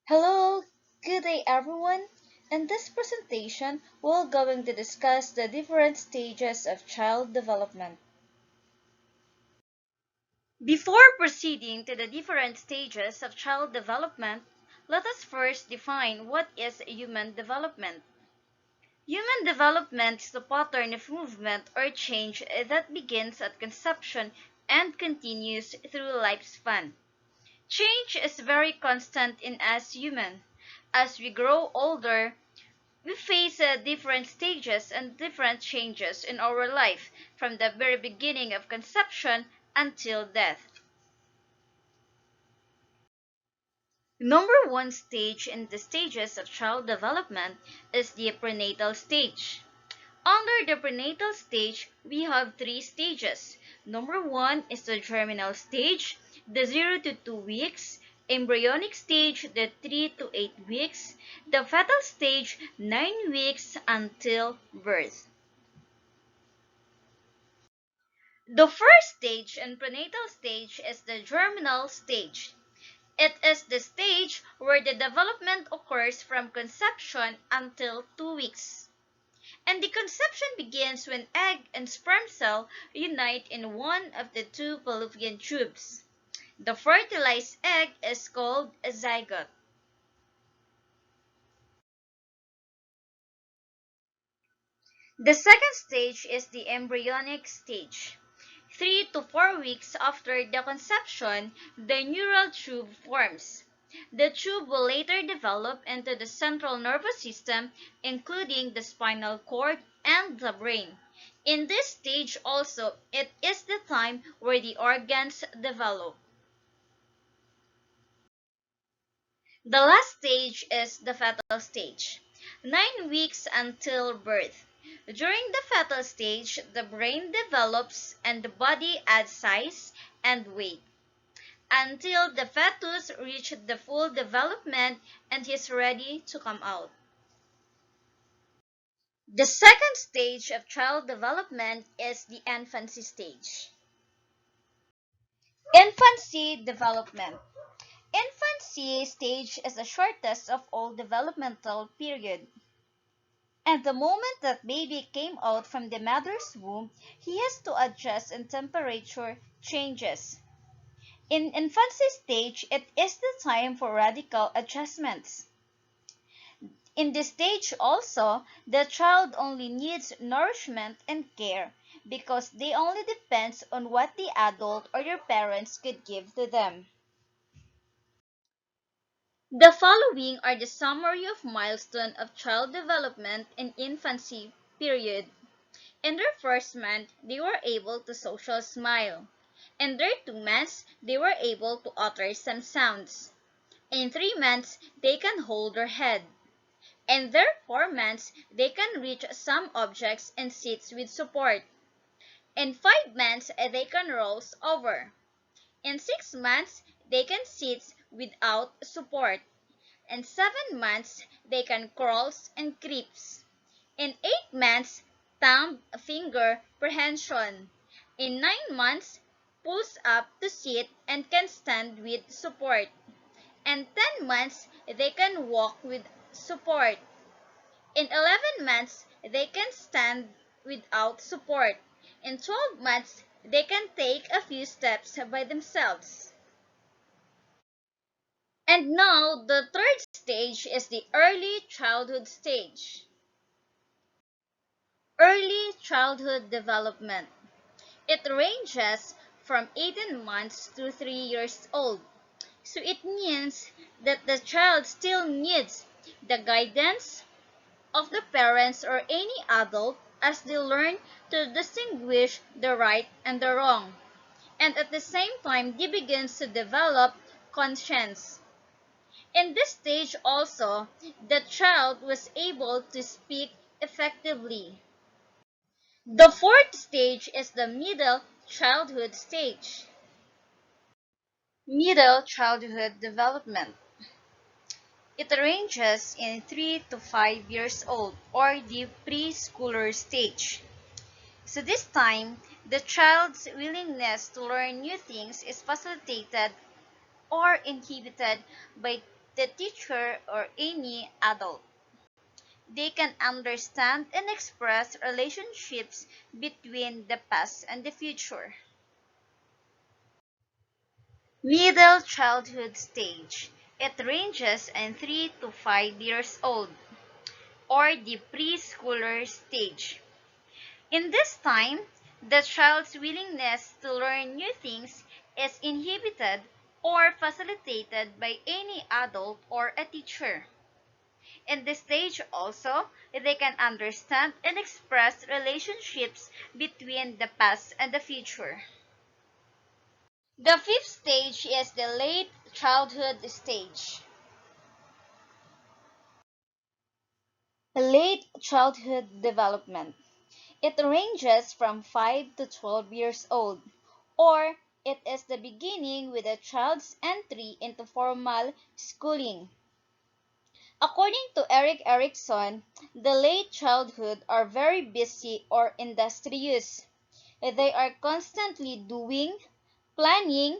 Hello, good day everyone. In this presentation, we're going to discuss the different stages of child development. Before proceeding to the different stages of child development, let us first define what is human development. Human development is the pattern of movement or change that begins at conception and continues through lifespan. Change is very constant in us human. As we grow older, we face different stages and different changes in our life from the very beginning of conception until death. Number one stage in the stages of child development is the prenatal stage. Under the prenatal stage, we have three stages. Number one is the germinal stage, the 0 to 2 weeks, embryonic stage, the 3 to 8 weeks, the fetal stage, 9 weeks until birth. The first stage and prenatal stage is the germinal stage. It is the stage where the development occurs from conception until 2 weeks. And the conception begins when egg and sperm cell unite in one of the two fallopian tubes. The fertilized egg is called a zygote. The second stage is the embryonic stage. 3 to 4 weeks after the conception, the neural tube forms. The tube will later develop into the central nervous system, including the spinal cord and the brain. In this stage also, it is the time where the organs develop. The last stage is the fetal stage. 9 weeks until birth. During the fetal stage, the brain develops and the body adds size and weight until the fetus reaches the full development and is ready to come out. The second stage of child development is the infancy stage. Infancy development. Infancy stage is the shortest of all developmental periods. And the moment that baby came out from the mother's womb, he has to adjust in temperature changes. In infancy stage, it is the time for radical adjustments. In this stage also, the child only needs nourishment and care because they only depends on what the adult or their parents could give to them. The following are the summary of milestone of child development in infancy period. In their first month, they were able to social smile. In their 2 months, they were able to utter some sounds. In 3 months, they can hold their head. In their 4 months, they can reach some objects and sit with support. In 5 months, they can roll over. In 6 months, they can sit without support. In 7 months, they can crawl and creeps. In 8 months, thumb finger prehension. In 9 months, pulls up to sit and can stand with support. In 10 months, they can walk with support. In 11 months, they can stand without support. In 12 months, they can take a few steps by themselves. And now, the third stage is the early childhood stage. Early childhood development. It ranges from 18 months to 3 years old. So it means that the child still needs the guidance of the parents or any adult as they learn to distinguish the right and the wrong. And at the same time, they begin to develop conscience. In this stage also, the child was able to speak effectively. The fourth stage is the middle childhood stage. Middle childhood development. It ranges in 3 to 5 years old or the preschooler stage. So this time, the child's willingness to learn new things is facilitated or inhibited by the teacher, or any adult. They can understand and express relationships between the past and the future. Middle childhood stage. It ranges in 3 to 5 years old, or the preschooler stage. In this time, the child's willingness to learn new things is inhibited or facilitated by any adult or a teacher. In this stage also, they can understand and express relationships between the past and the future. The fifth stage is the late childhood stage. Late childhood development. It ranges from 5 to 12 years old, or it is the beginning with a child's entry into formal schooling. According to Erik Erikson, the late childhood are very busy or industrious. They are constantly doing, planning,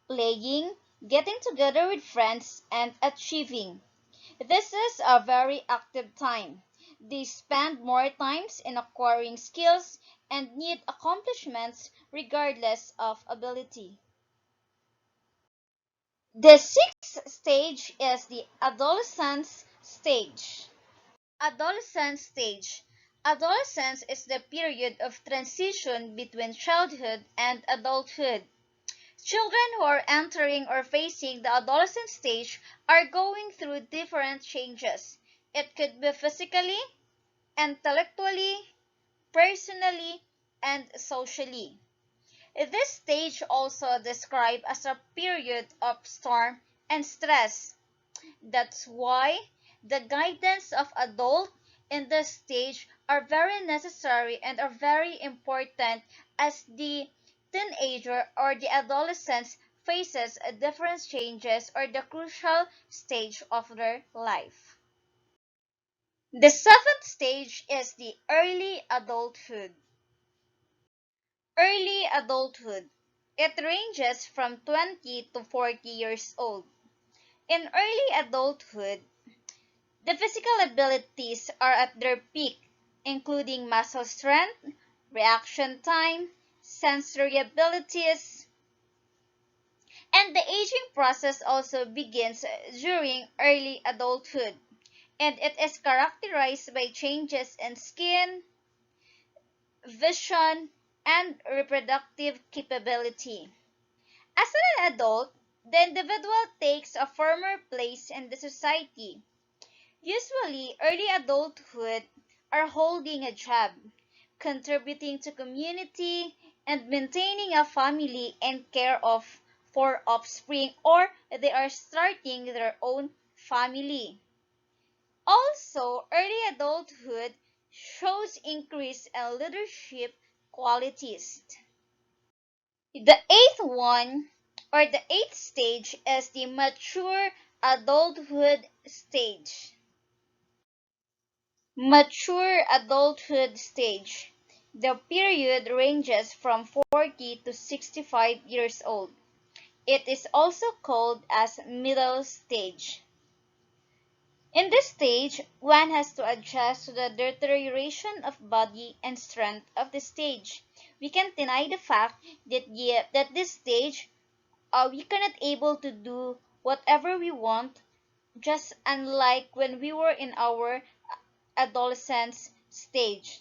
playing, getting together with friends, and achieving. This is a very active time. They spend more times in acquiring skills and need accomplishments regardless of ability. The sixth stage is the adolescence stage. Adolescence stage. Adolescence is the period of transition between childhood and adulthood. Children who are entering or facing the adolescent stage are going through different changes. It could be physically, intellectually, personally, and socially. This stage also described as a period of storm and stress. That's why the guidance of adults in this stage are very necessary and are very important as the teenager or the adolescent faces a different changes or the crucial stage of their life. The seventh stage is the early adulthood. Early adulthood. It ranges from 20 to 40 years old. In early adulthood, the physical abilities are at their peak, including muscle strength, reaction time, sensory abilities, and the aging process also begins during early adulthood, and it is characterized by changes in skin, vision, and reproductive capability. As an adult, the individual takes a firmer place in the society. Usually, early adulthood are holding a job, contributing to community, and maintaining a family and care of for offspring, or they are starting their own family. Also, early adulthood shows increase in leadership qualities. The eighth one, or the eighth stage, is the mature adulthood stage. Mature adulthood stage. The period ranges from 40 to 65 years old. It is also called as middle stage. In this stage, one has to adjust to the deterioration of body and strength of the stage. We can't deny the fact that this stage, we cannot able to do whatever we want, just unlike when we were in our adolescence stage.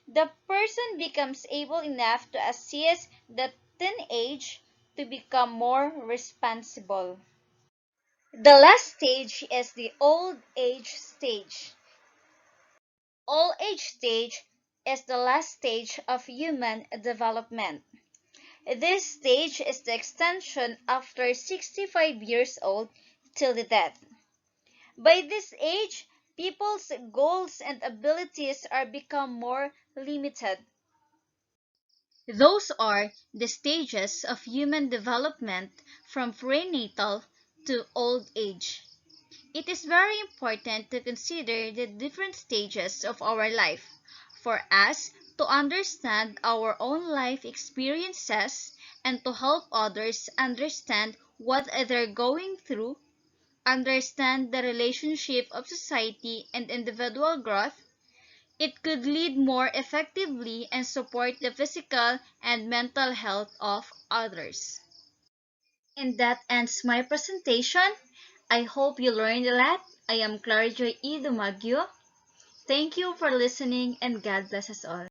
The person becomes able enough to assist the teenage to become more responsible. The last stage is the old age stage. Old age stage is the last stage of human development. This stage is the extension after 65 years old till the death. By this age, people's goals and abilities are become more limited. Those are the stages of human development from prenatal to old age. It is very important to consider the different stages of our life for us to understand our own life experiences and to help others understand what they're going through understand the relationship of society and individual growth, it could lead more effectively and support the physical and mental health of others. And that ends my presentation. I hope you learned a lot. I am Clarijoy E. Dumagyo. Thank you for listening and God bless us all.